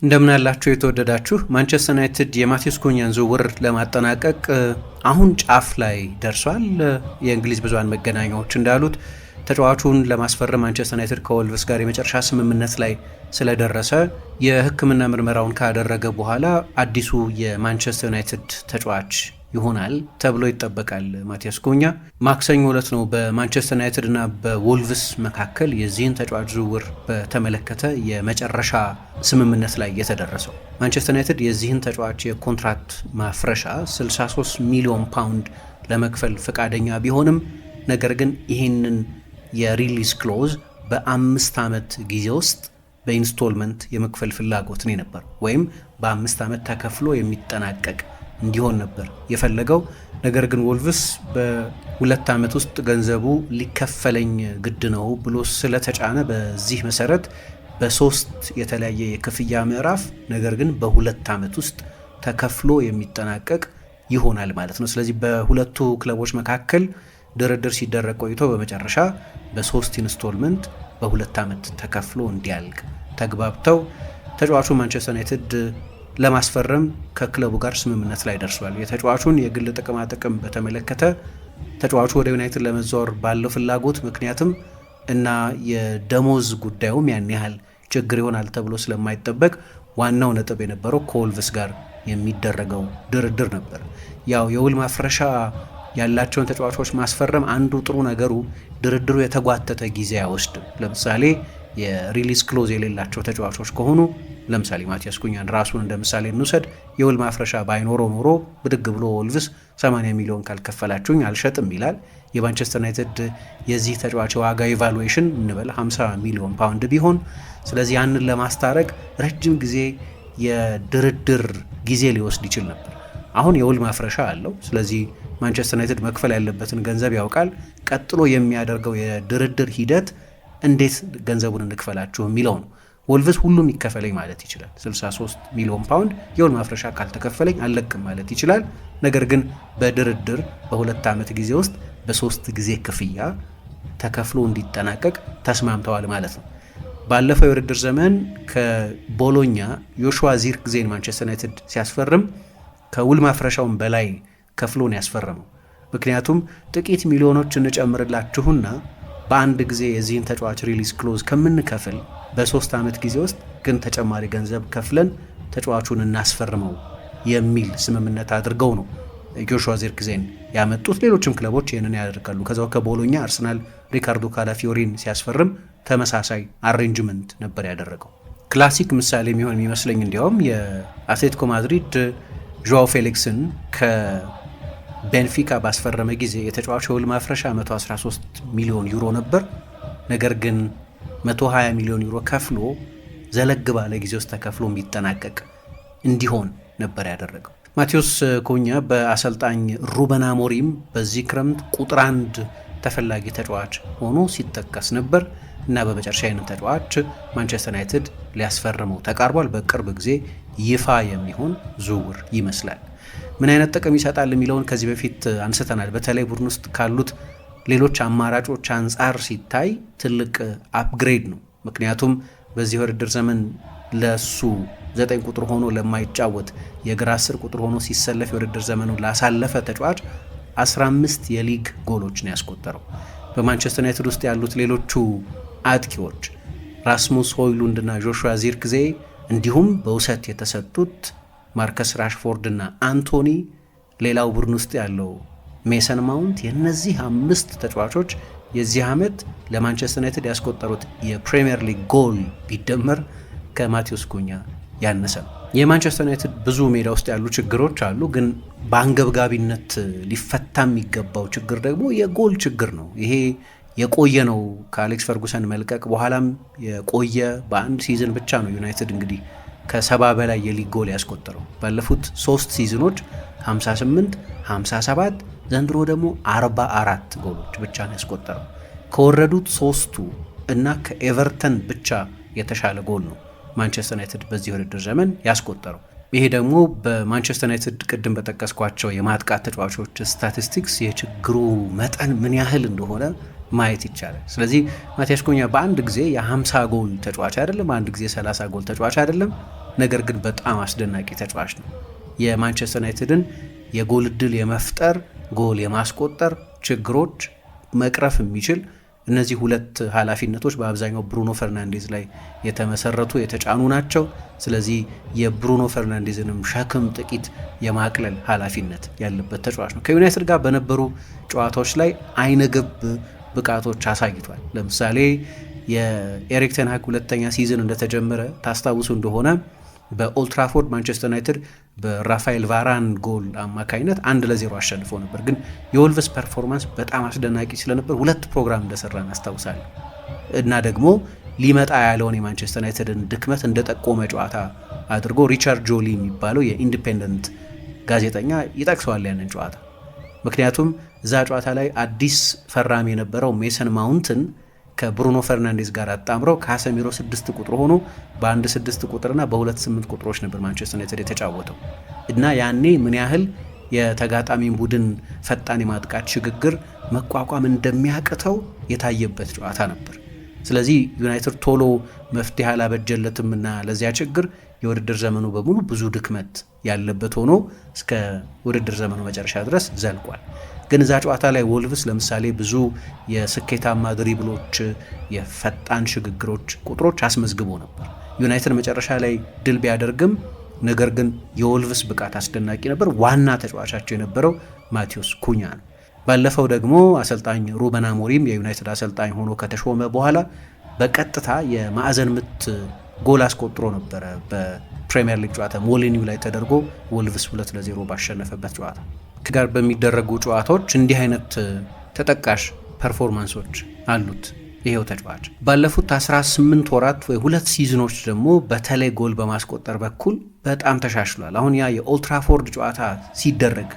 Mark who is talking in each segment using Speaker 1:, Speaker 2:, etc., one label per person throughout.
Speaker 1: እንደምን አላችሁ የተወደዳችሁ። ማንቸስተር ዩናይትድ የማቴዎስ ኩኛን ዝውውር ለማጠናቀቅ አሁን ጫፍ ላይ ደርሷል። የእንግሊዝ ብዙሃን መገናኛዎች እንዳሉት ተጫዋቹን ለማስፈረም ማንቸስተር ዩናይትድ ከወልቭስ ጋር የመጨረሻ ስምምነት ላይ ስለደረሰ የሕክምና ምርመራውን ካደረገ በኋላ አዲሱ የማንቸስተር ዩናይትድ ተጫዋች ይሆናል ተብሎ ይጠበቃል። ማቲያስ ኩኛ ማክሰኞ ዕለት ነው በማንቸስተር ዩናይትድ እና በወልቭስ መካከል የዚህን ተጫዋች ዝውውር በተመለከተ የመጨረሻ ስምምነት ላይ የተደረሰው። ማንቸስተር ዩናይትድ የዚህን ተጫዋች የኮንትራክት ማፍረሻ 63 ሚሊዮን ፓውንድ ለመክፈል ፈቃደኛ ቢሆንም ነገር ግን ይህንን የሪሊዝ ክሎዝ በ5 ዓመት ጊዜ ውስጥ በኢንስቶልመንት የመክፈል ፍላጎት ነው ነበር፣ ወይም በ5 ዓመት ተከፍሎ የሚጠናቀቅ እንዲሆን ነበር የፈለገው። ነገር ግን ወልቭስ በ2 ዓመት ውስጥ ገንዘቡ ሊከፈለኝ ግድ ነው ብሎ ስለተጫነ በዚህ መሰረት በ3 የተለያየ የክፍያ ምዕራፍ ነገር ግን በ2 ዓመት ውስጥ ተከፍሎ የሚጠናቀቅ ይሆናል ማለት ነው። ስለዚህ በሁለቱ ክለቦች መካከል ድርድር ሲደረግ ቆይቶ በመጨረሻ በ3 ኢንስቶልመንት በ2 ዓመት ተከፍሎ እንዲያልቅ ተግባብተው ተጫዋቹ ማንቸስተር ዩናይትድ ለማስፈረም ከክለቡ ጋር ስምምነት ላይ ደርሷል። የተጫዋቹን የግል ጥቅማ ጥቅም በተመለከተ ተጫዋቹ ወደ ዩናይትድ ለመዛወር ባለው ፍላጎት ምክንያትም እና የደሞዝ ጉዳዩም ያን ያህል ችግር ይሆናል ተብሎ ስለማይጠበቅ ዋናው ነጥብ የነበረው ከወልቭስ ጋር የሚደረገው ድርድር ነበር። ያው የውል ማፍረሻ ያላቸውን ተጫዋቾች ማስፈረም አንዱ ጥሩ ነገሩ ድርድሩ የተጓተተ ጊዜ አይወስድም። ለምሳሌ የሪሊዝ ክሎዝ የሌላቸው ተጫዋቾች ከሆኑ ለምሳሌ ማቲያስ ኩኛን ራሱን እንደ ምሳሌ እንውሰድ። የውል ማፍረሻ ባይኖረው ኖሮ ብድግ ብሎ ወልቭስ 80 ሚሊዮን ካልከፈላችሁኝ አልሸጥም ይላል። የማንቸስተር ዩናይትድ የዚህ ተጫዋች ዋጋ ኢቫሉዌሽን እንበል 50 ሚሊዮን ፓውንድ ቢሆን፣ ስለዚህ ያንን ለማስታረቅ ረጅም ጊዜ የድርድር ጊዜ ሊወስድ ይችል ነበር። አሁን የውል ማፍረሻ አለው። ስለዚህ ማንቸስተር ዩናይትድ መክፈል ያለበትን ገንዘብ ያውቃል። ቀጥሎ የሚያደርገው የድርድር ሂደት እንዴት ገንዘቡን እንክፈላችሁ የሚለው ነው። ወልቭስ ሁሉም ይከፈለኝ ማለት ይችላል። 63 ሚሊዮን ፓውንድ የውል ማፍረሻ ካልተከፈለኝ አልለቅም ማለት ይችላል። ነገር ግን በድርድር በ2 ዓመት ጊዜ ውስጥ በ3 ጊዜ ክፍያ ተከፍሎ እንዲጠናቀቅ ተስማምተዋል ማለት ነው። ባለፈው የውድድር ዘመን ከቦሎኛ ዮሹዋ ዚርክዜን ማንቸስተር ዩናይትድ ሲያስፈርም ከውል ማፍረሻውን በላይ ከፍሎ ነው ያስፈረመው። ምክንያቱም ጥቂት ሚሊዮኖች እንጨምርላችሁና በአንድ ጊዜ የዚህን ተጫዋች ሪሊዝ ክሎዝ ከምንከፍል በ3 ዓመት ጊዜ ውስጥ ግን ተጨማሪ ገንዘብ ከፍለን ተጫዋቹን እናስፈርመው የሚል ስምምነት አድርገው ነው ጆሹዋ ዚርክዜን ያመጡት። ሌሎችም ክለቦች ይህንን ያደርጋሉ። ከዛው ከቦሎኛ አርሰናል ሪካርዶ ካላፊዮሪን ሲያስፈርም ተመሳሳይ አሬንጅመንት ነበር ያደረገው። ክላሲክ ምሳሌ የሚሆን የሚመስለኝ እንዲያውም የአትሌቲኮ ማድሪድ ዦአው ፌሊክስን ከቤንፊካ ባስፈረመ ጊዜ የተጫዋቹ የውል ማፍረሻ 113 ሚሊዮን ዩሮ ነበር። ነገር ግን 120 ሚሊዮን ዩሮ ከፍሎ ዘለግ ባለ ጊዜ ውስጥ ተከፍሎ የሚጠናቀቅ እንዲሆን ነበር ያደረገው። ማቴዎስ ኩኛ በአሰልጣኝ ሩበን አሞሪም በዚህ ክረምት ቁጥር 1 ተፈላጊ ተጫዋች ሆኖ ሲጠቀስ ነበር እና በመጨረሻ ይህንን ተጫዋች ማንቸስተር ዩናይትድ ሊያስፈርመው ተቃርቧል። በቅርብ ጊዜ ይፋ የሚሆን ዝውውር ይመስላል። ምን አይነት ጥቅም ይሰጣል የሚለውን ከዚህ በፊት አንስተናል። በተለይ ቡድን ውስጥ ካሉት ሌሎች አማራጮች አንጻር ሲታይ ትልቅ አፕግሬድ ነው። ምክንያቱም በዚህ ውድድር ዘመን ለሱ 9 ቁጥር ሆኖ ለማይጫወት የግራ 10 ቁጥር ሆኖ ሲሰለፍ የውድድር ዘመኑን ላሳለፈ ተጫዋች 15 የሊግ ጎሎችን ያስቆጠረው። በማንቸስተር ዩናይትድ ውስጥ ያሉት ሌሎቹ አጥቂዎች ራስሙስ ሆይሉንድ እና ጆሹዋ ዚርክዜ እንዲሁም በውሰት የተሰጡት ማርከስ ራሽፎርድ እና አንቶኒ፣ ሌላው ቡድን ውስጥ ያለው ሜሰን ማውንት፣ የእነዚህ 5 ተጫዋቾች የዚህ ዓመት ለማንቸስተር ዩናይትድ ያስቆጠሩት የፕሪሚየር ሊግ ጎል ቢደመር ከማቴዎስ ኩኛ ያነሰ ነው። የማንቸስተር ዩናይትድ ብዙ ሜዳ ውስጥ ያሉ ችግሮች አሉ፣ ግን በአንገብጋቢነት ሊፈታ የሚገባው ችግር ደግሞ የጎል ችግር ነው። ይሄ የቆየ ነው። ከአሌክስ ፈርጉሰን መልቀቅ በኋላም የቆየ በአንድ ሲዝን ብቻ ነው ዩናይትድ እንግዲህ ከ70 በላይ የሊግ ጎል ያስቆጠረው። ባለፉት 3 ሲዝኖች 58፣ 57 ዘንድሮ ደግሞ 44 ጎሎች ብቻ ነው ያስቆጠረው። ከወረዱት 3ቱ እና ከኤቨርተን ብቻ የተሻለ ጎል ነው ማንቸስተር ዩናይትድ በዚህ ውድድር ዘመን ያስቆጠረው። ይሄ ደግሞ በማንቸስተር ዩናይትድ ቅድም በጠቀስኳቸው የማጥቃት ተጫዋቾች ስታቲስቲክስ የችግሩ መጠን ምን ያህል እንደሆነ ማየት ይቻላል። ስለዚህ ማቲያስ ኩኛ በአንድ ጊዜ የ50 ጎል ተጫዋች አይደለም፣ አንድ ጊዜ 30 ጎል ተጫዋች አይደለም። ነገር ግን በጣም አስደናቂ ተጫዋች ነው። የማንቸስተር ዩናይትድን የጎል ዕድል የመፍጠር ጎል የማስቆጠር ችግሮች መቅረፍ የሚችል እነዚህ ሁለት ኃላፊነቶች በአብዛኛው ብሩኖ ፈርናንዴዝ ላይ የተመሰረቱ የተጫኑ ናቸው። ስለዚህ የብሩኖ ፈርናንዴዝንም ሸክም ጥቂት የማቅለል ኃላፊነት ያለበት ተጫዋች ነው። ከዩናይትድ ጋር በነበሩ ጨዋታዎች ላይ አይነገብ ብቃቶች አሳይቷል። ለምሳሌ የኤሪክ ቴን ሃግ ሁለተኛ ሲዝን እንደተጀመረ ታስታውሱ እንደሆነ በኦልትራፎርድ ማንቸስተር ዩናይትድ በራፋኤል ቫራን ጎል አማካኝነት 1-0 አሸንፎ ነበር። ግን የወልቭስ ፐርፎርማንስ በጣም አስደናቂ ስለነበር 2 ፕሮግራም እንደሰራ እናስታውሳለን። እና ደግሞ ሊመጣ ያለውን የማንቸስተር ዩናይትድን ድክመት እንደጠቆመ ጨዋታ አድርጎ ሪቻርድ ጆሊ የሚባለው የኢንዲፔንደንት ጋዜጠኛ ይጠቅሰዋል ያንን ጨዋታ። ምክንያቱም እዛ ጨዋታ ላይ አዲስ ፈራሚ የነበረው ሜሰን ማውንትን ከብሩኖ ፈርናንዴዝ ጋር አጣምረው ካሰሚሮ 6 ቁጥር ሆኖ በ1 6 ቁጥርና በ2 8 ቁጥሮች ነበር ማንቸስተር ዩናይትድ የተጫወተው እና ያኔ ምን ያህል የተጋጣሚን ቡድን ፈጣን የማጥቃት ሽግግር መቋቋም እንደሚያቅተው የታየበት ጨዋታ ነበር። ስለዚህ ዩናይትድ ቶሎ መፍትሄ አላበጀለትምና ለዚያ ችግር የውድድር ዘመኑ በሙሉ ብዙ ድክመት ያለበት ሆኖ እስከ ውድድር ዘመኑ መጨረሻ ድረስ ዘልቋል። ግን እዛ ጨዋታ ላይ ወልቭስ ለምሳሌ ብዙ የስኬታማ ድሪብሎች፣ የፈጣን ሽግግሮች ቁጥሮች አስመዝግቦ ነበር። ዩናይትድ መጨረሻ ላይ ድል ቢያደርግም ነገር ግን የወልቭስ ብቃት አስደናቂ ነበር። ዋና ተጫዋቻቸው የነበረው ማቴዎስ ኩኛ ነው። ባለፈው ደግሞ አሰልጣኝ ሩበን አሞሪም የዩናይትድ አሰልጣኝ ሆኖ ከተሾመ በኋላ በቀጥታ የማዕዘን ምት ጎል አስቆጥሮ ነበረ። በፕሪሚየር ሊግ ጨዋታ ሞሊኒው ላይ ተደርጎ ወልቭስ 2-0 ባሸነፈበት ጨዋታ ጋር በሚደረጉ ጨዋታዎች እንዲህ አይነት ተጠቃሽ ፐርፎርማንሶች አሉት ይሄው ተጫዋች። ባለፉት 18 ወራት ወይ 2 ሲዝኖች ደግሞ በተለይ ጎል በማስቆጠር በኩል በጣም ተሻሽሏል። አሁን ያ የኦልትራፎርድ ጨዋታ ሲደረግ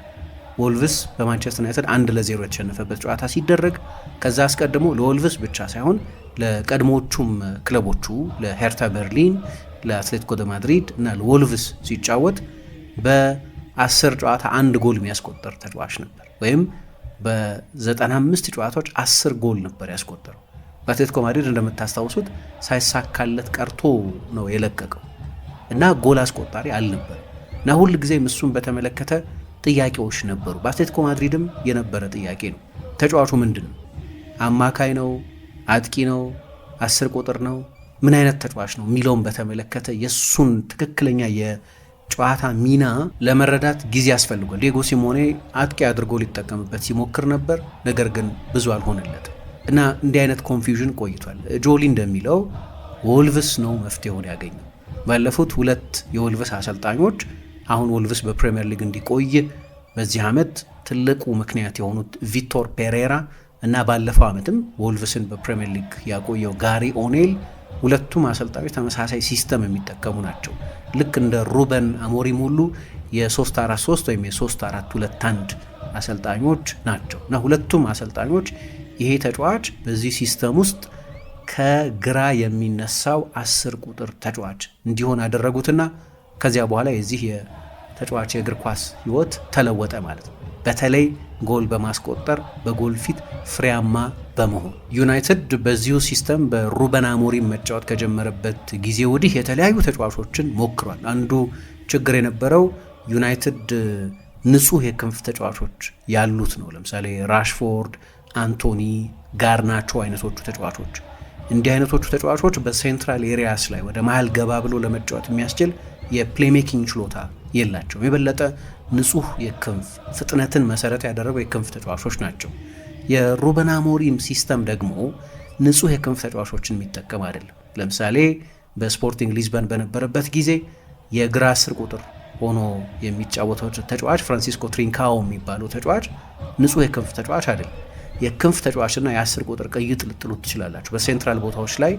Speaker 1: ወልቭስ በማንቸስተር ዩናይትድ 1-0 የተሸነፈበት ጨዋታ ሲደረግ ከዛ አስቀድሞ ለወልቭስ ብቻ ሳይሆን ለቀድሞቹም ክለቦቹ ለሄርታ በርሊን፣ ለአትሌቲኮ ደ ማድሪድ እና ለወልቭስ ሲጫወት በ10 ጨዋታ 1 ጎል የሚያስቆጠር ተጫዋች ነበር። ወይም በ95 ጨዋታዎች 10 ጎል ነበር ያስቆጠረው። በአትሌቲኮ ማድሪድ እንደምታስታውሱት ሳይሳካለት ቀርቶ ነው የለቀቀው እና ጎል አስቆጣሪ አልነበር እና ሁል ጊዜም እሱን በተመለከተ ጥያቄዎች ነበሩ። በአትሌቲኮ ማድሪድም የነበረ ጥያቄ ነው። ተጫዋቹ ምንድን ነው? አማካይ ነው? አጥቂ ነው? 10 ቁጥር ነው? ምን አይነት ተጫዋች ነው የሚለውን በተመለከተ የእሱን ትክክለኛ የጨዋታ ሚና ለመረዳት ጊዜ ያስፈልጓል። ዲየጎ ሲሞኔ አጥቂ አድርጎ ሊጠቀምበት ሲሞክር ነበር፣ ነገር ግን ብዙ አልሆነለትም እና እንዲህ አይነት ኮንፊውዥን ቆይቷል። ጆሊ እንደሚለው ወልቭስ ነው መፍትሄውን ያገኘው። ባለፉት 2 የወልቭስ አሰልጣኞች አሁን ወልቭስ በፕሪሚየር ሊግ እንዲቆይ በዚህ ዓመት ትልቁ ምክንያት የሆኑት ቪቶር ፔሬራ እና ባለፈው ዓመትም ወልቭስን በፕሪሚየር ሊግ ያቆየው ጋሪ ኦኔል፣ ሁለቱም አሰልጣኞች ተመሳሳይ ሲስተም የሚጠቀሙ ናቸው። ልክ እንደ ሩበን አሞሪም ሁሉ የ3-4-3 ወይም የ3-4-2-1 አሰልጣኞች ናቸው እና ሁለቱም አሰልጣኞች ይሄ ተጫዋች በዚህ ሲስተም ውስጥ ከግራ የሚነሳው 10 ቁጥር ተጫዋች እንዲሆን አደረጉትና ከዚያ በኋላ የዚህ የተጫዋች የእግር ኳስ ሕይወት ተለወጠ ማለት ነው። በተለይ ጎል በማስቆጠር በጎል ፊት ፍሬያማ በመሆን ዩናይትድ በዚሁ ሲስተም በሩበን አሞሪም መጫወት ከጀመረበት ጊዜ ወዲህ የተለያዩ ተጫዋቾችን ሞክሯል። አንዱ ችግር የነበረው ዩናይትድ ንጹህ የክንፍ ተጫዋቾች ያሉት ነው። ለምሳሌ ራሽፎርድ፣ አንቶኒ፣ ጋርናቾ አይነቶቹ ተጫዋቾች እንዲህ አይነቶቹ ተጫዋቾች በሴንትራል ኤሪያስ ላይ ወደ መሀል ገባ ብሎ ለመጫወት የሚያስችል የፕሌሜኪንግ ችሎታ የላቸውም። የበለጠ ንጹህ የክንፍ ፍጥነትን መሰረት ያደረጉ የክንፍ ተጫዋቾች ናቸው። የሩበን አሞሪም ሲስተም ደግሞ ንጹህ የክንፍ ተጫዋቾችን የሚጠቀም አይደለም። ለምሳሌ በስፖርቲንግ ሊዝበን በነበረበት ጊዜ የግራ 10 ቁጥር ሆኖ የሚጫወተው ተጫዋች ፍራንሲስኮ ትሪንካኦ የሚባለው ተጫዋች ንጹህ የክንፍ ተጫዋች አይደለም። የክንፍ ተጫዋችና የ10 ቁጥር ቅይጥ ልጥሉት ትችላላችሁ። በሴንትራል ቦታዎች ላይ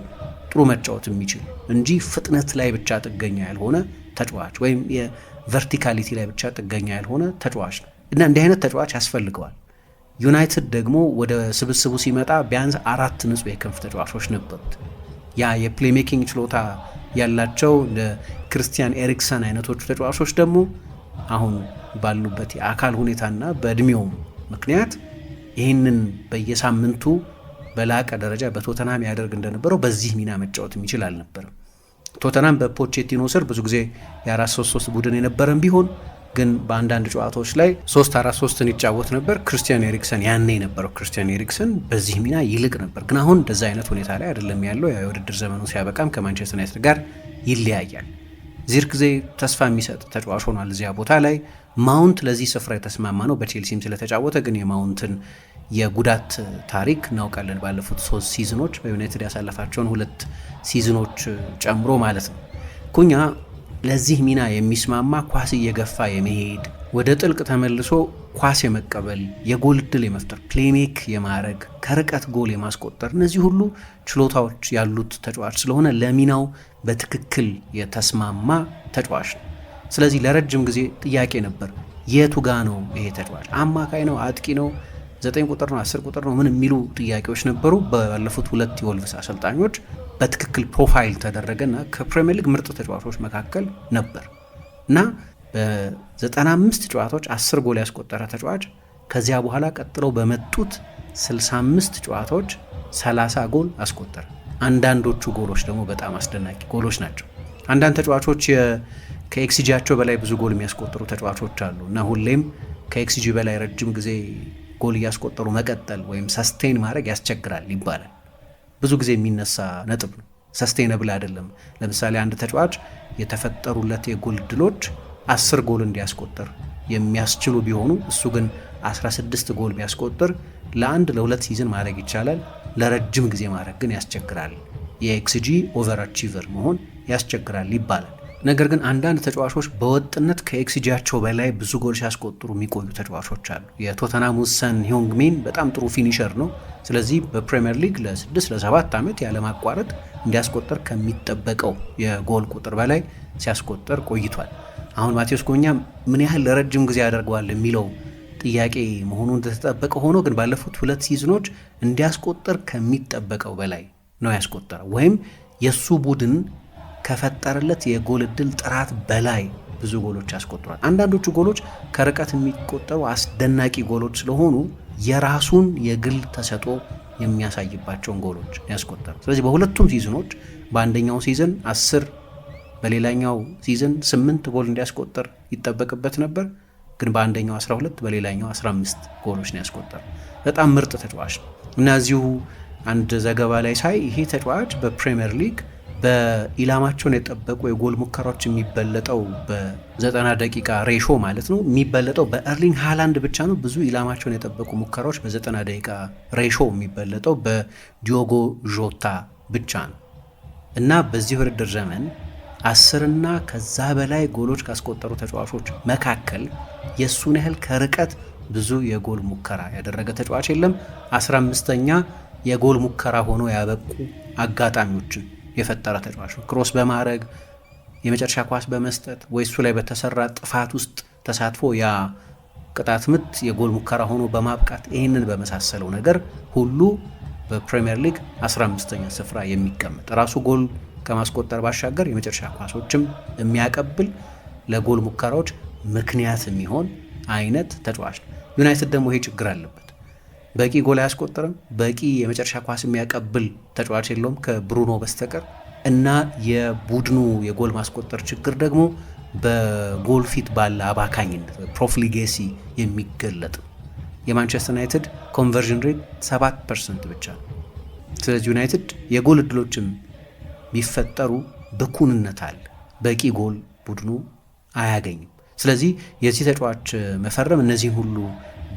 Speaker 1: ጥሩ መጫወት የሚችል እንጂ ፍጥነት ላይ ብቻ ጥገኛ ያልሆነ ተጫዋች ወይም የቨርቲካሊቲ ላይ ብቻ ጥገኛ ያልሆነ ተጫዋች ነው እና እንዲህ አይነት ተጫዋች ያስፈልገዋል። ዩናይትድ ደግሞ ወደ ስብስቡ ሲመጣ ቢያንስ 4 ንጹህ የክንፍ ተጫዋቾች ነበሩት። ያ የፕሌሜኪንግ ችሎታ ያላቸው እንደ ክርስቲያን ኤሪክሰን አይነቶቹ ተጫዋቾች ደግሞ አሁን ባሉበት የአካል ሁኔታና በእድሜውም ምክንያት ይህንን በየሳምንቱ በላቀ ደረጃ በቶተንሃም ያደርግ እንደነበረው በዚህ ሚና መጫወት የሚችል አልነበረም። ቶተናም በፖቼቲኖ ስር ብዙ ጊዜ የ4-3-3 ቡድን የነበረን ቢሆን ግን በአንዳንድ ጨዋታዎች ላይ 3-4-3ን ይጫወት ነበር። ክርስቲያን ኤሪክሰን ያኔ የነበረው ክርስቲያን ኤሪክሰን በዚህ ሚና ይልቅ ነበር። ግን አሁን እንደዛ አይነት ሁኔታ ላይ አይደለም ያለው። የውድድር ዘመኑ ሲያበቃም ከማንቸስተር ዩናይትድ ጋር ይለያያል። ዚርክዜ ተስፋ የሚሰጥ ተጫዋች ሆኗል እዚያ ቦታ ላይ። ማውንት ለዚህ ስፍራ የተስማማ ነው በቼልሲም ስለተጫወተ። ግን የማውንትን የጉዳት ታሪክ እናውቃለን። ባለፉት 3 ሲዝኖች በዩናይትድ ያሳለፋቸውን 2 ሲዝኖች ጨምሮ ማለት ነው። ኩኛ ለዚህ ሚና የሚስማማ ኳስ እየገፋ የመሄድ ወደ ጥልቅ ተመልሶ ኳስ የመቀበል የጎል እድል የመፍጠር ፕሌሜክ የማድረግ ከርቀት ጎል የማስቆጠር እነዚህ ሁሉ ችሎታዎች ያሉት ተጫዋች ስለሆነ ለሚናው በትክክል የተስማማ ተጫዋች ነው። ስለዚህ ለረጅም ጊዜ ጥያቄ ነበር፣ የቱ ጋ ነው ይሄ ተጫዋች? አማካይ ነው? አጥቂ ነው? 9 ቁጥር ነው? 10 ቁጥር ነው? ምን የሚሉ ጥያቄዎች ነበሩ። ባለፉት 2 የወልቭስ አሰልጣኞች በትክክል ፕሮፋይል ተደረገና ከፕሪሚየር ሊግ ምርጥ ተጫዋቾች መካከል ነበር እና በ95 ጨዋታዎች 10 ጎል ያስቆጠረ ተጫዋች ከዚያ በኋላ ቀጥለው በመጡት 65 ጨዋታዎች 30 ጎል አስቆጠረ። አንዳንዶቹ ጎሎች ደግሞ በጣም አስደናቂ ጎሎች ናቸው። አንዳንድ ተጫዋቾች ከኤክሲጂያቸው በላይ ብዙ ጎል የሚያስቆጥሩ ተጫዋቾች አሉ እና ሁሌም ከኤክሲጂ በላይ ረጅም ጊዜ ጎል እያስቆጠሩ መቀጠል ወይም ሰስቴን ማድረግ ያስቸግራል ይባላል። ብዙ ጊዜ የሚነሳ ነጥብ ነው። ሰስቴነብል አይደለም። ለምሳሌ አንድ ተጫዋች የተፈጠሩለት የጎል እድሎች 10 ጎል እንዲያስቆጥር የሚያስችሉ ቢሆኑ እሱ ግን 16 ጎል ቢያስቆጥር ለ1-2 ሲዝን ማድረግ ይቻላል። ለረጅም ጊዜ ማድረግ ግን ያስቸግራል። የኤክስጂ ኦቨር አቺቨር መሆን ያስቸግራል ይባላል። ነገር ግን አንዳንድ ተጫዋቾች በወጥነት ከኤክስጂያቸው በላይ ብዙ ጎል ሲያስቆጥሩ የሚቆዩ ተጫዋቾች አሉ። የቶተናሙ ሰን ሂዩንግ-ሚን በጣም ጥሩ ፊኒሸር ነው። ስለዚህ በፕሪሚየር ሊግ ለ6-7 ዓመት ያለማቋረጥ እንዲያስቆጠር ከሚጠበቀው የጎል ቁጥር በላይ ሲያስቆጠር ቆይቷል። አሁን ማቴዎስ ኩኛ ምን ያህል ለረጅም ጊዜ ያደርገዋል የሚለው ጥያቄ መሆኑ እንደተጠበቀ ሆኖ ግን ባለፉት 2 ሲዝኖች እንዲያስቆጠር ከሚጠበቀው በላይ ነው ያስቆጠረው፣ ወይም የሱ ቡድን ከፈጠረለት የጎል እድል ጥራት በላይ ብዙ ጎሎች ያስቆጥሯል። አንዳንዶቹ ጎሎች ከርቀት የሚቆጠሩ አስደናቂ ጎሎች ስለሆኑ የራሱን የግል ተሰጥኦ የሚያሳይባቸውን ጎሎች ያስቆጠሩ። ስለዚህ በሁለቱም ሲዝኖች በአንደኛው ሲዝን 10 በሌላኛው ሲዝን 8 ጎል እንዲያስቆጠር ይጠበቅበት ነበር። ግን በአንደኛው 12 በሌላኛው 15 ጎሎች ነው ያስቆጠረ። በጣም ምርጥ ተጫዋች ነው እና እዚሁ አንድ ዘገባ ላይ ሳይ ይሄ ተጫዋች በፕሪሚየር ሊግ በኢላማቸውን የጠበቁ የጎል ሙከራዎች የሚበለጠው በ90 ደቂቃ ሬሾ ማለት ነው የሚበለጠው በኤርሊንግ ሃላንድ ብቻ ነው። ብዙ ኢላማቸውን የጠበቁ ሙከራዎች በ90 ደቂቃ ሬሾ የሚበለጠው በዲዮጎ ዦታ ብቻ ነው እና በዚህ ውድድር ዘመን 10 እና ከዛ በላይ ጎሎች ካስቆጠሩ ተጫዋቾች መካከል የእሱን ያህል ከርቀት ብዙ የጎል ሙከራ ያደረገ ተጫዋች የለም። 15ኛ የጎል ሙከራ ሆኖ ያበቁ አጋጣሚዎችን የፈጠረ ተጫዋች ነው። ክሮስ በማድረግ የመጨረሻ ኳስ በመስጠት ወይ እሱ ላይ በተሰራ ጥፋት ውስጥ ተሳትፎ ያ ቅጣት ምት የጎል ሙከራ ሆኖ በማብቃት ይህንን በመሳሰለው ነገር ሁሉ በፕሪሚየር ሊግ 15ኛ ስፍራ የሚቀመጥ ራሱ ጎል ከማስቆጠር ባሻገር የመጨረሻ ኳሶችም የሚያቀብል ለጎል ሙከራዎች ምክንያት የሚሆን አይነት ተጫዋች ነው። ዩናይትድ ደግሞ ይሄ ችግር አለበት። በቂ ጎል አያስቆጥርም። በቂ የመጨረሻ ኳስ የሚያቀብል ተጫዋች የለውም ከብሩኖ በስተቀር እና የቡድኑ የጎል ማስቆጠር ችግር ደግሞ በጎል ፊት ባለ አባካኝነት ፕሮፍሊጌሲ የሚገለጥ የማንቸስተር ዩናይትድ ኮንቨርዥን ሬት 7% ብቻ ነው። ስለዚህ ዩናይትድ የጎል እድሎችም ቢፈጠሩ ብኩንነት አለ። በቂ ጎል ቡድኑ አያገኝም። ስለዚህ የዚህ ተጫዋች መፈረም እነዚህን ሁሉ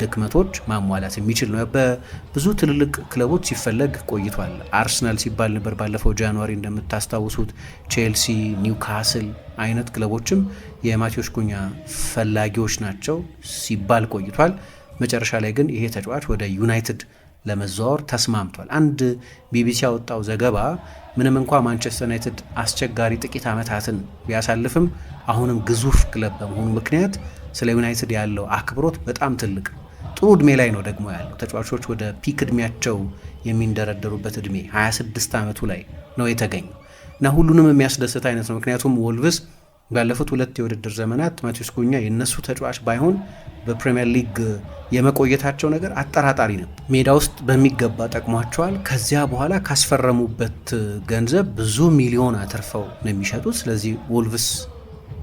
Speaker 1: ድክመቶች ማሟላት የሚችል ነው። በብዙ ትልልቅ ክለቦች ሲፈለግ ቆይቷል። አርሰናል ሲባል ነበር ባለፈው ጃንዋሪ እንደምታስታውሱት። ቼልሲ፣ ኒውካስል አይነት ክለቦችም የማቴዎስ ኩኛ ፈላጊዎች ናቸው ሲባል ቆይቷል። መጨረሻ ላይ ግን ይሄ ተጫዋች ወደ ዩናይትድ ለመዘዋወር ተስማምቷል። አንድ ቢቢሲ ያወጣው ዘገባ ምንም እንኳ ማንቸስተር ዩናይትድ አስቸጋሪ ጥቂት ዓመታትን ቢያሳልፍም አሁንም ግዙፍ ክለብ በመሆኑ ምክንያት ስለ ዩናይትድ ያለው አክብሮት በጣም ትልቅ፣ ጥሩ እድሜ ላይ ነው ደግሞ ያለው። ተጫዋቾች ወደ ፒክ እድሜያቸው የሚንደረደሩበት እድሜ 26 ዓመቱ ላይ ነው የተገኘው እና ሁሉንም የሚያስደስት አይነት ነው። ምክንያቱም ወልቭስ ባለፉት 2 የውድድር ዘመናት ማቴዎስ ኩኛ የነሱ ተጫዋች ባይሆን በፕሪሚየር ሊግ የመቆየታቸው ነገር አጠራጣሪ ነው። ሜዳ ውስጥ በሚገባ ጠቅሟቸዋል። ከዚያ በኋላ ካስፈረሙበት ገንዘብ ብዙ ሚሊዮን አትርፈው ነው የሚሸጡት። ስለዚህ ወልቭስ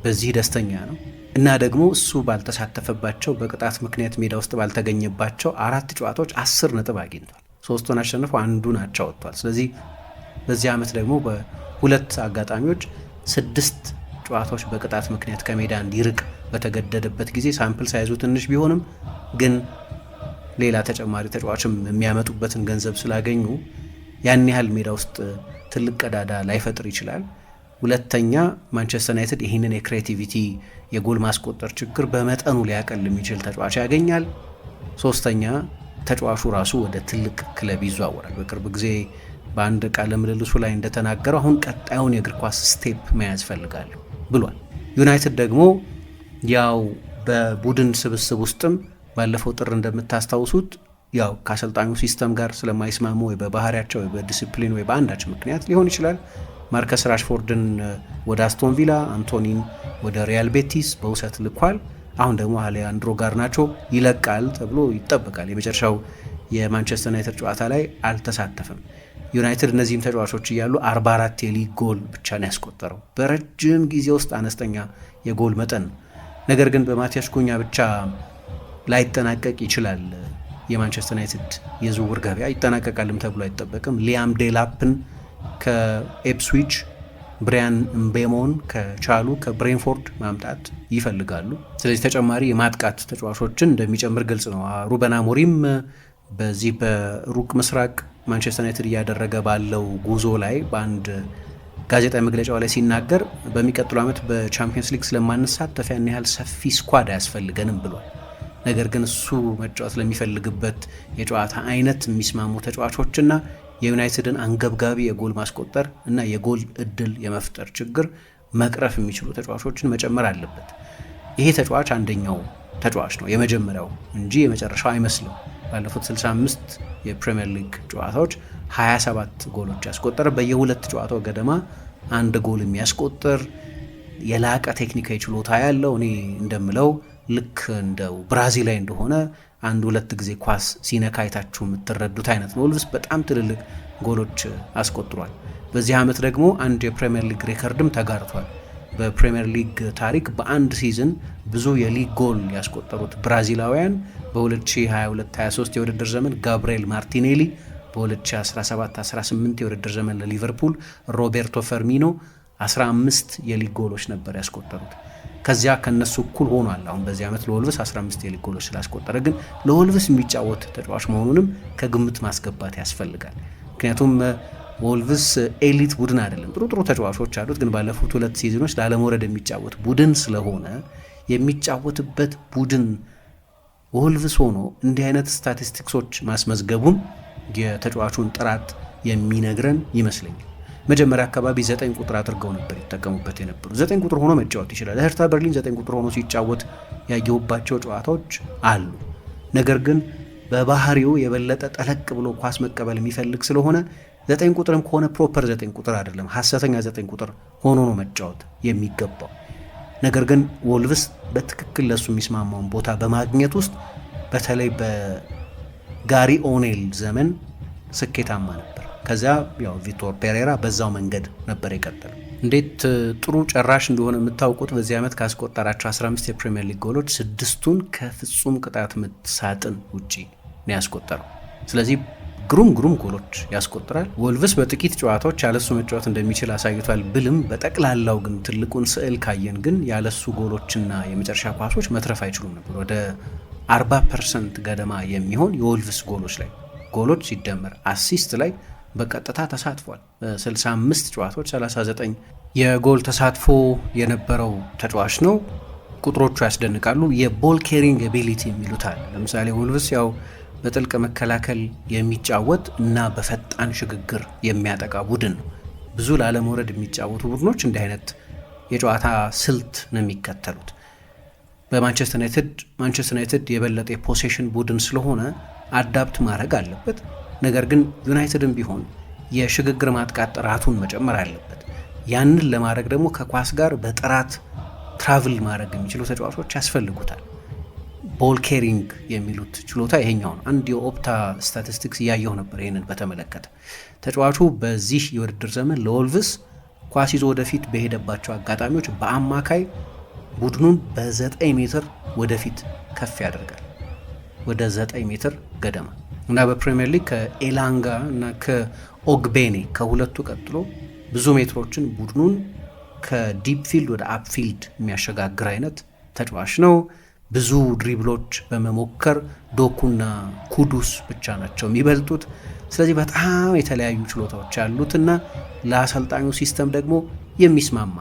Speaker 1: በዚህ ደስተኛ ነው እና ደግሞ እሱ ባልተሳተፈባቸው በቅጣት ምክንያት ሜዳ ውስጥ ባልተገኘባቸው 4 ጨዋታዎች 10 ነጥብ አግኝቷል። 3ቱን አሸንፈው አንዱን አቻ ወጥቷል። ስለዚህ በዚህ ዓመት ደግሞ በ2 አጋጣሚዎች 6 ጨዋታዎች በቅጣት ምክንያት ከሜዳ እንዲርቅ በተገደደበት ጊዜ ሳምፕል ሳይዙ ትንሽ ቢሆንም ግን ሌላ ተጨማሪ ተጫዋችም የሚያመጡበትን ገንዘብ ስላገኙ ያን ያህል ሜዳ ውስጥ ትልቅ ቀዳዳ ላይፈጥር ይችላል። ሁለተኛ ማንቸስተር ዩናይትድ ይህንን የክሬቲቪቲ የጎል ማስቆጠር ችግር በመጠኑ ሊያቀል የሚችል ተጫዋች ያገኛል። ሶስተኛ ተጫዋቹ ራሱ ወደ ትልቅ ክለብ ይዘዋወራል። በቅርብ ጊዜ በአንድ ቃለ ምልልሱ ላይ እንደተናገረው አሁን ቀጣዩን የእግር ኳስ ስቴፕ መያዝ ፈልጋለሁ ብሏል። ዩናይትድ ደግሞ ያው በቡድን ስብስብ ውስጥም ባለፈው ጥር እንደምታስታውሱት ያው ከአሰልጣኙ ሲስተም ጋር ስለማይስማሙ ወይ በባህሪያቸው ወይ በዲሲፕሊን ወይ በአንዳች ምክንያት ሊሆን ይችላል ማርከስ ራሽፎርድን ወደ አስቶን ቪላ፣ አንቶኒን ወደ ሪያል ቤቲስ በውሰት ልኳል። አሁን ደግሞ አሌያንድሮ ጋርናቾ ይለቃል ተብሎ ይጠበቃል። የመጨረሻው የማንቸስተር ዩናይትድ ጨዋታ ላይ አልተሳተፈም። ዩናይትድ እነዚህም ተጫዋቾች እያሉ 44 የሊግ ጎል ብቻ ነው ያስቆጠረው። በረጅም ጊዜ ውስጥ አነስተኛ የጎል መጠን ነው። ነገር ግን በማቲያስ ኩኛ ብቻ ላይጠናቀቅ ይችላል። የማንቸስተር ዩናይትድ የዝውውር ገበያ ይጠናቀቃልም ተብሎ አይጠበቅም። ሊያም ዴላፕን ከኤፕስዊች፣ ብሪያን ምቤሞን ከቻሉ ከብሬንፎርድ ማምጣት ይፈልጋሉ። ስለዚህ ተጨማሪ የማጥቃት ተጫዋቾችን እንደሚጨምር ግልጽ ነው። ሩበን አሞሪም በዚህ በሩቅ ምስራቅ ማንቸስተር ዩናይትድ እያደረገ ባለው ጉዞ ላይ በአንድ ጋዜጣዊ መግለጫው ላይ ሲናገር በሚቀጥሉ ዓመት በቻምፒየንስ ሊግ ስለማንሳተፍ ያን ያህል ሰፊ ስኳድ አያስፈልገንም ብሏል። ነገር ግን እሱ መጫወት ለሚፈልግበት የጨዋታ አይነት የሚስማሙ ተጫዋቾችና የዩናይትድን አንገብጋቢ የጎል ማስቆጠር እና የጎል እድል የመፍጠር ችግር መቅረፍ የሚችሉ ተጫዋቾችን መጨመር አለበት። ይሄ ተጫዋች አንደኛው ተጫዋች ነው፣ የመጀመሪያው እንጂ የመጨረሻው አይመስልም። ባለፉት 65 የፕሪሚየር ሊግ ጨዋታዎች 27 ጎሎች ያስቆጠረ፣ በየ2 ጨዋታው ገደማ 1 ጎል የሚያስቆጥር የላቀ ቴክኒካዊ ችሎታ ያለው፣ እኔ እንደምለው ልክ እንደው ብራዚላዊ እንደሆነ 1-2 ጊዜ ኳስ ሲነካ አይታችሁ የምትረዱት አይነት ነው። ወልቭስ በጣም ትልልቅ ጎሎች አስቆጥሯል። በዚህ ዓመት ደግሞ አንድ የፕሪሚየር ሊግ ሬከርድም ተጋርቷል። በፕሪሚየር ሊግ ታሪክ በአንድ ሲዝን ብዙ የሊግ ጎል ያስቆጠሩት ብራዚላውያን በ2022-23 የውድድር ዘመን ጋብርኤል ማርቲኔሊ፣ በ2017-18 የውድድር ዘመን ለሊቨርፑል ሮቤርቶ ፈርሚኖ 15 የሊግ ጎሎች ነበር ያስቆጠሩት። ከዚያ ከነሱ እኩል ሆኗል። አሁን በዚህ ዓመት ለወልቭስ 15 የሊግ ጎሎች ስላስቆጠረ ግን ለወልቭስ የሚጫወት ተጫዋች መሆኑንም ከግምት ማስገባት ያስፈልጋል። ምክንያቱም ወልቭስ ኤሊት ቡድን አይደለም። ጥሩ ተጫዋቾች አሉት፣ ግን ባለፉት 2 ሲዝኖች ላለመውረድ የሚጫወት ቡድን ስለሆነ የሚጫወትበት ቡድን ወልቭስ ሆኖ እንዲህ አይነት ስታቲስቲክሶች ማስመዝገቡም የተጫዋቹን ጥራት የሚነግረን ይመስለኛል። መጀመሪያ አካባቢ 9 ቁጥር አድርገው ነበር ይጠቀሙበት የነበሩ። 9 ቁጥር ሆኖ መጫወት ይችላል። ሄርታ በርሊን 9 ቁጥር ሆኖ ሲጫወት ያየሁባቸው ጨዋታዎች አሉ። ነገር ግን በባህሪው የበለጠ ጠለቅ ብሎ ኳስ መቀበል የሚፈልግ ስለሆነ 9 ቁጥርም ከሆነ ፕሮፐር 9 ቁጥር አይደለም፣ ሐሰተኛ 9 ቁጥር ሆኖ ነው መጫወት የሚገባው። ነገር ግን ወልቭስ በትክክል ለሱ የሚስማማውን ቦታ በማግኘት ውስጥ በተለይ በጋሪ ኦኔል ዘመን ስኬታማ ነበር። ከዚያ ያው ቪቶር ፔሬራ በዛው መንገድ ነበር የቀጠለው። እንዴት ጥሩ ጨራሽ እንደሆነ የምታውቁት በዚህ ዓመት ካስቆጠራቸው 15 የፕሪሚየር ሊግ ጎሎች 6ቱን ከፍጹም ቅጣት ምት ሳጥን ውጪ ነው ያስቆጠረው። ስለዚህ ግሩም ጎሎች ያስቆጥራል። ወልቭስ በጥቂት ጨዋታዎች ያለሱ መጫወት እንደሚችል አሳይቷል ብልም፣ በጠቅላላው ግን ትልቁን ስዕል ካየን ግን ያለሱ ጎሎችና የመጨረሻ ኳሶች መትረፍ አይችሉም ነበር። ወደ 40% ገደማ የሚሆን የወልቭስ ጎሎች ሲደመር አሲስት ላይ በቀጥታ ተሳትፏል። 65 ጨዋታዎች 39 የጎል ተሳትፎ የነበረው ተጫዋች ነው። ቁጥሮቹ ያስደንቃሉ። የቦል ኬሪንግ አቢሊቲ የሚሉታል። ለምሳሌ ወልቭስ ያው በጥልቅ መከላከል የሚጫወት እና በፈጣን ሽግግር የሚያጠቃ ቡድን ነው። ብዙ ላለመውረድ የሚጫወቱ ቡድኖች እንዲህ አይነት የጨዋታ ስልት ነው የሚከተሉት። በማንቸስተር ዩናይትድ የበለጠ የፖሴሽን ቡድን ስለሆነ አዳፕት ማድረግ አለበት። ነገር ግን ዩናይትድም ቢሆን የሽግግር ማጥቃት ጥራቱን መጨመር አለበት። ያንን ለማድረግ ደግሞ ከኳስ ጋር በጥራት ትራቭል ማድረግ የሚችሉ ተጫዋቾች ያስፈልጉታል። ቦል ኬሪንግ የሚሉት ችሎታ ይሄኛው ነው። አንድ የኦፕታ ስታቲስቲክስ እያየሁ ነበር ይህንን በተመለከተ። ተጫዋቹ በዚህ የውድድር ዘመን ለወልቭስ ኳስ ይዞ ወደፊት በሄደባቸው አጋጣሚዎች በአማካይ ቡድኑን በ9 ሜትር ወደፊት ከፍ ያደርጋል፣ ወደ 9 ሜትር ገደማ እና በፕሪሚየር ሊግ ከኤላንጋ እና ከኦግቤኔ ከሁለቱ ቀጥሎ ብዙ ሜትሮችን ቡድኑን ከዲፕ ፊልድ ወደ አፕ ፊልድ የሚያሸጋግር አይነት ተጫዋች ነው። ብዙ ድሪብሎች በመሞከር ዶኩና ኩዱስ ብቻ ናቸው የሚበልጡት። ስለዚህ በጣም የተለያዩ ችሎታዎች ያሉትና ለአሰልጣኙ ሲስተም ደግሞ የሚስማማ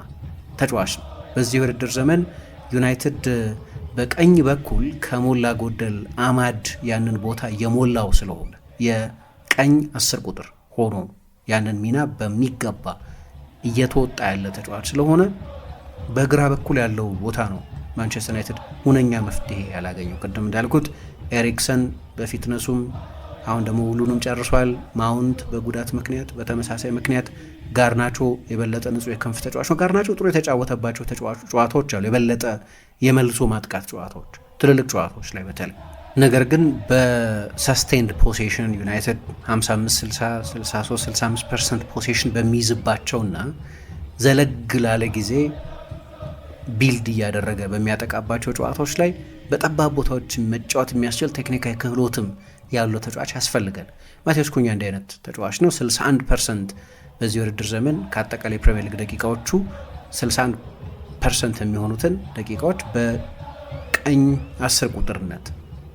Speaker 1: ተጫዋች ነው። በዚህ ውድድር ዘመን ዩናይትድ በቀኝ በኩል ከሞላ ጎደል አማድ ያንን ቦታ የሞላው ስለሆነ የቀኝ 10 ቁጥር ሆኖ ያንን ሚና በሚገባ እየተወጣ ያለ ተጫዋች ስለሆነ በግራ በኩል ያለው ቦታ ነው ማንቸስተር ዩናይትድ ሁነኛ መፍትሄ ያላገኘው። ቅድም እንዳልኩት ኤሪክሰን በፊትነሱም አሁን ደግሞ ሁሉንም ጨርሷል። ማውንት በጉዳት ምክንያት፣ በተመሳሳይ ምክንያት ጋርናቾ የበለጠ ንጹህ የክንፍ ተጫዋች ነው። ጋርናቾ ጥሩ የተጫወተባቸው ጨዋታዎች አሉ፣ የበለጠ የመልሶ ማጥቃት ጨዋታዎች፣ ትልልቅ ጨዋታዎች ላይ በተለይ። ነገር ግን በሰስቴንድ ፖሴሽን ዩናይትድ 55፣ 60፣ 63፣ 65% ፖሴሽን በሚይዝባቸውና ዘለግ ላለ ጊዜ ቢልድ እያደረገ በሚያጠቃባቸው ጨዋታዎች ላይ በጠባብ ቦታዎች መጫወት የሚያስችል ቴክኒካዊ ክህሎትም ያለው ተጫዋች ያስፈልጋል። ማቴዎስ ኩኛ እንዲህ አይነት ተጫዋች ነው። 61% በዚህ ውድድር ዘመን ከአጠቃላይ ፕሪሚየር ሊግ ደቂቃዎቹ 61% የሚሆኑትን ደቂቃዎች በቀኝ 10 ቁጥርነት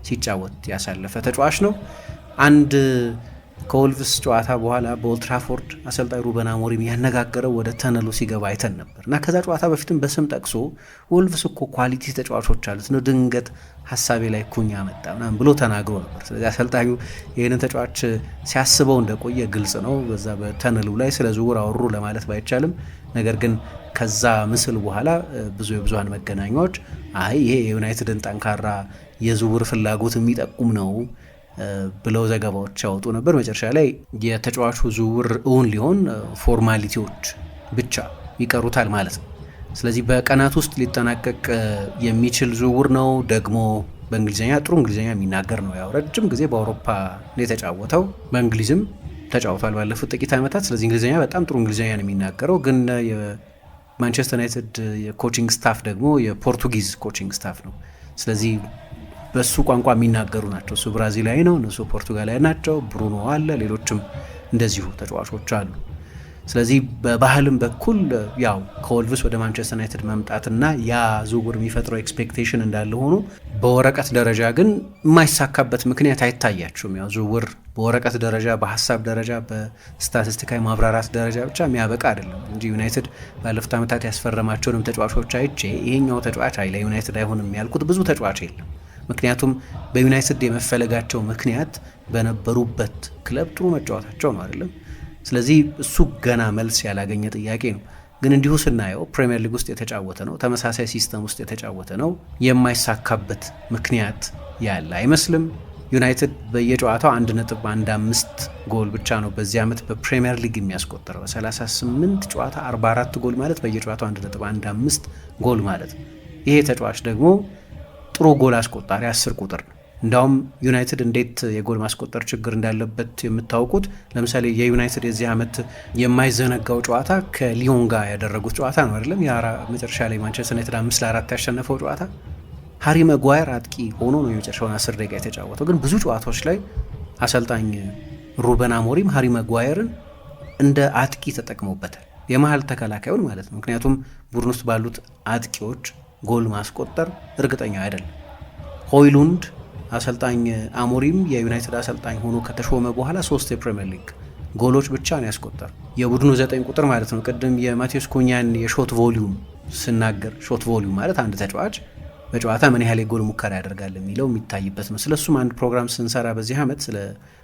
Speaker 1: ሲጫወት ያሳለፈ ተጫዋች ነው። አንድ ከወልቭስ ጨዋታ በኋላ በኦልትራፎርድ አሰልጣኝ ሩበን አሞሪም ያነጋገረው ወደ ተነሉ ሲገባ አይተን ነበር እና ከዛ ጨዋታ በፊትም በስም ጠቅሶ ወልቭስ እኮ ኳሊቲ ተጫዋቾች አሉት ነው፣ ድንገት ሀሳቤ ላይ ኩኛ መጣ ምናምን ብሎ ተናግሮ ነበር። ስለዚህ አሰልጣኙ ይህንን ተጫዋች ሲያስበው እንደቆየ ግልጽ ነው። በዛ በተነሉ ላይ ስለ ዝውውር አወሩ ለማለት ባይቻልም፣ ነገር ግን ከዛ ምስል በኋላ ብዙ የብዙሃን መገናኛዎች አይ ይሄ የዩናይትድን ጠንካራ የዝውውር ፍላጎት የሚጠቁም ነው ብለው ዘገባዎች ያወጡ ነበር። መጨረሻ ላይ የተጫዋቹ ዝውውር እውን ሊሆን ፎርማሊቲዎች ብቻ ይቀሩታል ማለት ነው። ስለዚህ በቀናት ውስጥ ሊጠናቀቅ የሚችል ዝውውር ነው። ደግሞ በእንግሊዝኛ ጥሩ እንግሊዝኛ የሚናገር ነው። ያው ረጅም ጊዜ በአውሮፓ ነው የተጫወተው፣ በእንግሊዝም ተጫውቷል ባለፉት ጥቂት ዓመታት። ስለዚህ እንግሊዝኛ በጣም ጥሩ እንግሊዝኛ ነው የሚናገረው። ግን የማንቸስተር ዩናይትድ የኮቺንግ ስታፍ ደግሞ የፖርቱጊዝ ኮቺንግ ስታፍ ነው። ስለዚህ በሱ ቋንቋ የሚናገሩ ናቸው። እሱ ብራዚላዊ ነው፣ እነሱ ፖርቱጋላዊ ናቸው። ብሩኖ አለ፣ ሌሎችም እንደዚሁ ተጫዋቾች አሉ። ስለዚህ በባህልም በኩል ያው ከወልቭስ ወደ ማንቸስተር ዩናይትድ መምጣትና ያ ዝውውር የሚፈጥረው ኤክስፔክቴሽን እንዳለ ሆኖ በወረቀት ደረጃ ግን የማይሳካበት ምክንያት አይታያቸውም። ያው ዝውውር በወረቀት ደረጃ፣ በሀሳብ ደረጃ፣ በስታቲስቲካዊ ማብራራት ደረጃ ብቻ የሚያበቃ አይደለም እንጂ ዩናይትድ ባለፉት ዓመታት ያስፈረማቸውንም ተጫዋቾች አይቼ ይሄኛው ተጫዋች ለዩናይትድ አይሆንም ያልኩት ብዙ ተጫዋች የለም። ምክንያቱም በዩናይትድ የመፈለጋቸው ምክንያት በነበሩበት ክለብ ጥሩ መጫወታቸው ነው አይደለም። ስለዚህ እሱ ገና መልስ ያላገኘ ጥያቄ ነው። ግን እንዲሁ ስናየው ፕሪሚየር ሊግ ውስጥ የተጫወተ ነው፣ ተመሳሳይ ሲስተም ውስጥ የተጫወተ ነው። የማይሳካበት ምክንያት ያለ አይመስልም። ዩናይትድ በየጨዋታው 1.15 ጎል ብቻ ነው በዚህ ዓመት በፕሪሚየር ሊግ የሚያስቆጠረው። በ38 ጨዋታ 44 ጎል ማለት በየጨዋታው 1.15 ጎል ማለት ነው። ይሄ ተጫዋች ደግሞ ጥሩ ጎል አስቆጣሪ 10 ቁጥር ነው። እንዳውም ዩናይትድ እንዴት የጎል ማስቆጠር ችግር እንዳለበት የምታውቁት ለምሳሌ የዩናይትድ የዚህ ዓመት የማይዘነጋው ጨዋታ ከሊዮን ጋር ያደረጉት ጨዋታ ነው አይደለም። መጨረሻ ላይ ማንቸስተር ዩናይትድ 5-4 ያሸነፈው ጨዋታ ሃሪ መጓየር አጥቂ ሆኖ ነው የመጨረሻውን 10 ደቂቃ የተጫወተው። ግን ብዙ ጨዋታዎች ላይ አሰልጣኝ ሩበን አሞሪም ሃሪ መጓየርን እንደ አጥቂ ተጠቅመውበታል፣ የመሀል ተከላካዩን ማለት ነው። ምክንያቱም ቡድን ውስጥ ባሉት አጥቂዎች ጎል ማስቆጠር እርግጠኛ አይደለም። ሆይሉንድ አሰልጣኝ አሞሪም የዩናይትድ አሰልጣኝ ሆኖ ከተሾመ በኋላ 3 የፕሪሚየር ሊግ ጎሎች ብቻ ነው ያስቆጠሩ፣ የቡድኑ 9 ቁጥር ማለት ነው። ቅድም የማቴዎስ ኩኛን የሾት ቮሊዩም ስናገር ሾት ቮሊዩም ማለት አንድ ተጫዋች በጨዋታ ምን ያህል የጎል ሙከራ ያደርጋል የሚለው የሚታይበት ነው። ስለሱም አንድ ፕሮግራም ስንሰራ በዚህ ዓመት ስለ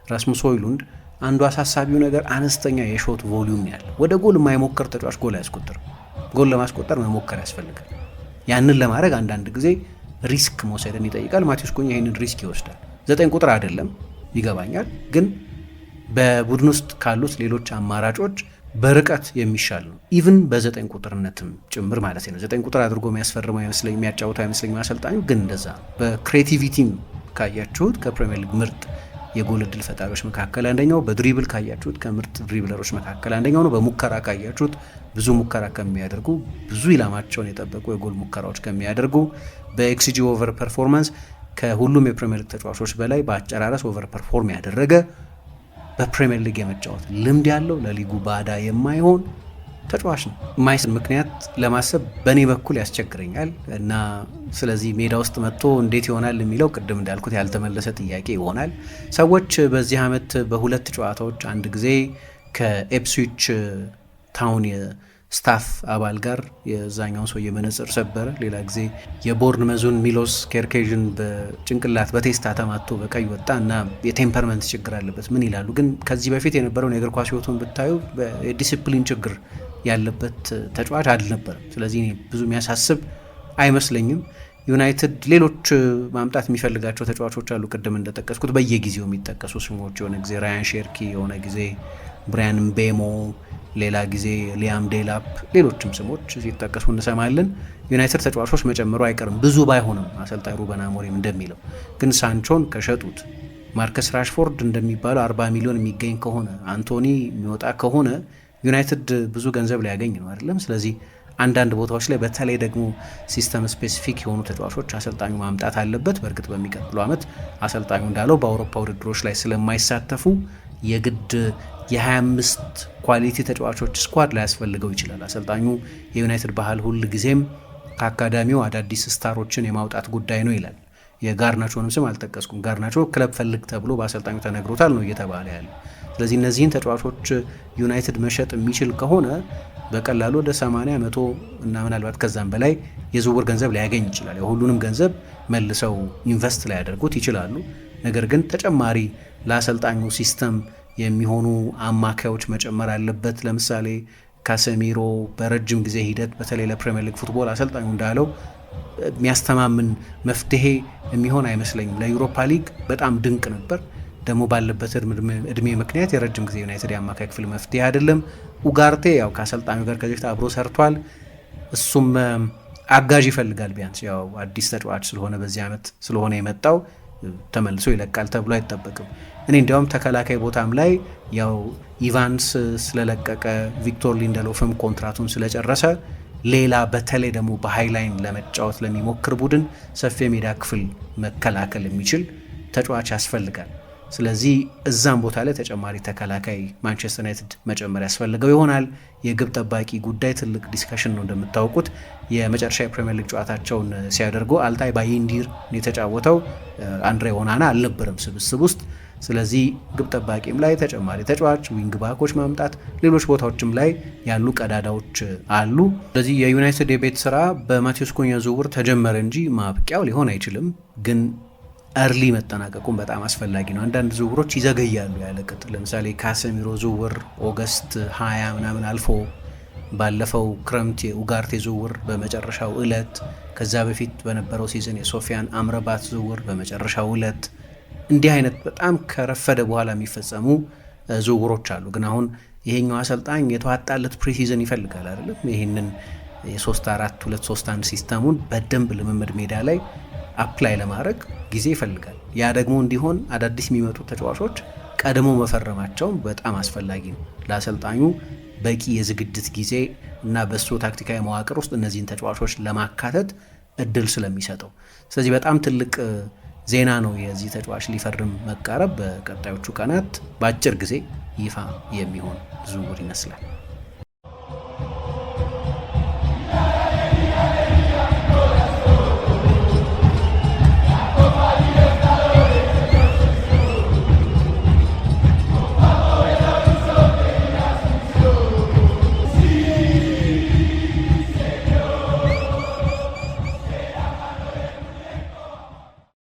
Speaker 1: ራስሙስ ሆይሉንድ አንዱ አሳሳቢው ነገር አነስተኛ የሾት ቮሊዩም ያለ ወደ ጎል የማይሞከር ተጫዋች ጎል አያስቆጥርም። ጎል ለማስቆጠር መሞከር ያስፈልጋል። ያንን ለማድረግ አንዳንድ ጊዜ ሪስክ መውሰድን ይጠይቃል። ማቴዎስ ኩኛ ይህንን ሪስክ ይወስዳል። 9 ቁጥር አይደለም ይገባኛል፣ ግን በቡድን ውስጥ ካሉት ሌሎች አማራጮች በርቀት የሚሻል ነው። ኢቭን በ9 ቁጥርነትም ጭምር ማለት ነው። 9 ቁጥር አድርጎ የሚያስፈርመው አይመስለኝ የሚያጫውተው አይመስለኝ አሰልጣኙ፣ ግን እንደዛ ነው። በክሬቲቪቲም ካያችሁት ከፕሪሚየር ሊግ ምርጥ የጎል እድል ፈጣሪዎች መካከል አንደኛው፣ በድሪብል ካያችሁት ከምርጥ ድሪብለሮች መካከል አንደኛው ነው። በሙከራ ካያችሁት ብዙ ሙከራ ከሚያደርጉ ብዙ ኢላማቸውን የጠበቁ የጎል ሙከራዎች ከሚያደርጉ፣ በኤክስጂ ኦቨር ፐርፎርማንስ ከሁሉም የፕሪሚየር ሊግ ተጫዋቾች በላይ በአጨራረስ ኦቨር ፐርፎርም ያደረገ፣ በፕሪሚየር ሊግ የመጫወት ልምድ ያለው ለሊጉ ባዳ የማይሆን ተጫዋች ነው። የማይስል ምክንያት ለማሰብ በእኔ በኩል ያስቸግረኛል እና ስለዚህ ሜዳ ውስጥ መጥቶ እንዴት ይሆናል የሚለው ቅድም እንዳልኩት ያልተመለሰ ጥያቄ ይሆናል። ሰዎች በዚህ ዓመት በሁለት ጨዋታዎች አንድ ጊዜ ከኤፕስዊች ታውን የስታፍ አባል ጋር የዛኛውን ሰው የመነጽር ሰበረ፣ ሌላ ጊዜ የቦርንመዙን ሚሎስ ኬርኬዥን በጭንቅላት በቴስታ ተማቶ በቀይ ወጣ እና የቴምፐርመንት ችግር አለበት ምን ይላሉ። ግን ከዚህ በፊት የነበረውን የእግር ኳስ ሕይወቱን ብታዩ የዲሲፕሊን ችግር ያለበት ተጫዋች አልነበረም። ስለዚህ ብዙ የሚያሳስብ አይመስለኝም። ዩናይትድ ሌሎች ማምጣት የሚፈልጋቸው ተጫዋቾች አሉ። ቅድም እንደጠቀስኩት በየጊዜው የሚጠቀሱ ስሞች፣ የሆነ ጊዜ ራያን ሼርኪ፣ የሆነ ጊዜ ብራያን ምቤሞ፣ ሌላ ጊዜ ሊያም ዴላፕ፣ ሌሎችም ስሞች ሲጠቀሱ እንሰማለን። ዩናይትድ ተጫዋቾች መጨመሩ አይቀርም ብዙ ባይሆንም፣ አሰልጣኝ ሩበን አሞሪም እንደሚለው ግን ሳንቾን ከሸጡት፣ ማርከስ ራሽፎርድ እንደሚባለው 40 ሚሊዮን የሚገኝ ከሆነ፣ አንቶኒ የሚወጣ ከሆነ ዩናይትድ ብዙ ገንዘብ ሊያገኝ ነው አይደለም። ስለዚህ አንዳንድ ቦታዎች ላይ በተለይ ደግሞ ሲስተም ስፔሲፊክ የሆኑ ተጫዋቾች አሰልጣኙ ማምጣት አለበት። በእርግጥ በሚቀጥለው ዓመት አሰልጣኙ እንዳለው በአውሮፓ ውድድሮች ላይ ስለማይሳተፉ የግድ የ25 ኳሊቲ ተጫዋቾች ስኳድ ላይ ያስፈልገው ይችላል። አሰልጣኙ የዩናይትድ ባህል ሁል ጊዜም ከአካዳሚው አዳዲስ ስታሮችን የማውጣት ጉዳይ ነው ይላል። የጋርናቾንም ስም አልጠቀስኩም። ጋርናቾ ክለብ ፈልግ ተብሎ በአሰልጣኙ ተነግሮታል ነው እየተባለ ያለ። ስለዚህ እነዚህን ተጫዋቾች ዩናይትድ መሸጥ የሚችል ከሆነ በቀላሉ ወደ 80 100 እና ምናልባት ከዛም በላይ የዝውውር ገንዘብ ሊያገኝ ይችላል። የሁሉንም ገንዘብ መልሰው ኢንቨስት ሊያደርጉት ይችላሉ። ነገር ግን ተጨማሪ ለአሰልጣኙ ሲስተም የሚሆኑ አማካዮች መጨመር አለበት። ለምሳሌ ካሰሚሮ በረጅም ጊዜ ሂደት በተለይ ለፕሪሚየር ሊግ ፉትቦል አሰልጣኙ እንዳለው የሚያስተማምን መፍትሄ የሚሆን አይመስለኝም። ለዩሮፓ ሊግ በጣም ድንቅ ነበር፣ ደግሞ ባለበት እድሜ ምክንያት የረጅም ጊዜ ዩናይትድ የአማካይ ክፍል መፍትሄ አይደለም። ኡጋርቴ ያው ከአሰልጣኙ ጋር ከዚህ አብሮ ሰርቷል። እሱም አጋዥ ይፈልጋል። ቢያንስ ያው አዲስ ተጫዋች ስለሆነ በዚህ ዓመት ስለሆነ የመጣው ተመልሶ ይለቃል ተብሎ አይጠበቅም። እኔ እንዲያውም ተከላካይ ቦታም ላይ ያው ኢቫንስ ስለለቀቀ ቪክቶር ሊንደሎፍም ኮንትራቱን ስለጨረሰ ሌላ በተለይ ደግሞ በሃይላይን ለመጫወት ለሚሞክር ቡድን ሰፊ የሜዳ ክፍል መከላከል የሚችል ተጫዋች ያስፈልጋል። ስለዚህ እዛም ቦታ ላይ ተጨማሪ ተከላካይ ማንቸስተር ዩናይትድ መጨመር ያስፈልገው ይሆናል። የግብ ጠባቂ ጉዳይ ትልቅ ዲስከሽን ነው። እንደምታውቁት የመጨረሻ የፕሪሚየር ሊግ ጨዋታቸውን ሲያደርጉ አልታይ ባይንዲር የተጫወተው አንድሬ ኦናና አልነበረም ስብስብ ውስጥ። ስለዚህ ግብ ጠባቂም ላይ ተጨማሪ ተጫዋች፣ ዊንግ ባኮች ማምጣት፣ ሌሎች ቦታዎችም ላይ ያሉ ቀዳዳዎች አሉ። ስለዚህ የዩናይትድ የቤት ስራ በማቴዎስ ኩኛ ዝውውር ተጀመረ እንጂ ማብቂያው ሊሆን አይችልም። ግን እርሊ መጠናቀቁም በጣም አስፈላጊ ነው። አንዳንድ ዝውውሮች ይዘገያሉ ያለቅጥ። ለምሳሌ ካሰሚሮ ዝውውር ኦገስት 20 ምናምን አልፎ ባለፈው ክረምት የኡጋርቴ ዝውውር በመጨረሻው ዕለት፣ ከዛ በፊት በነበረው ሲዝን የሶፊያን አምረባት ዝውውር በመጨረሻው ዕለት፣ እንዲህ አይነት በጣም ከረፈደ በኋላ የሚፈጸሙ ዝውውሮች አሉ። ግን አሁን ይሄኛው አሰልጣኝ የተዋጣለት ፕሪሲዝን ይፈልጋል አይደለም። ይህንን የ3-4-2-3-1 ሲስተሙን በደንብ ልምምድ ሜዳ ላይ አፕላይ ለማድረግ ጊዜ ይፈልጋል። ያ ደግሞ እንዲሆን አዳዲስ የሚመጡ ተጫዋቾች ቀድሞ መፈረማቸው በጣም አስፈላጊ ነው። ለአሰልጣኙ በቂ የዝግጅት ጊዜ እና በሱ ታክቲካዊ መዋቅር ውስጥ እነዚህን ተጫዋቾች ለማካተት እድል ስለሚሰጠው፣ ስለዚህ በጣም ትልቅ ዜና ነው የዚህ ተጫዋች ሊፈርም መቃረብ። በቀጣዮቹ ቀናት በአጭር ጊዜ ይፋ የሚሆን ዝውውር ይመስላል።